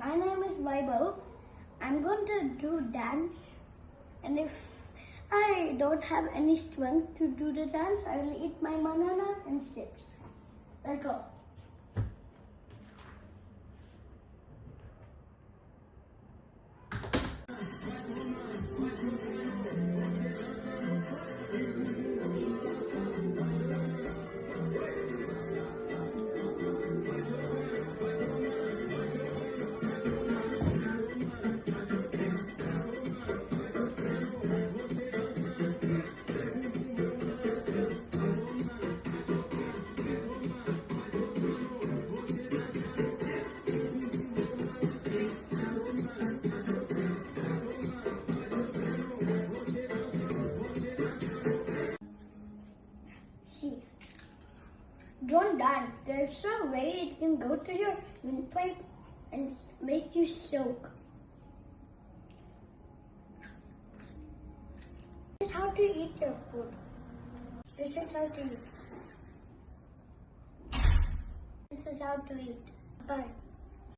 My name is Vaibhav. I'm going to do dance, and if I don't have any strength to do the dance, I will eat my banana and chips. Let's go. See, don't dance. There's a way it can go to your windpipe and make you choke. This is how to eat your food. This is how to eat. This is how to eat. Bye.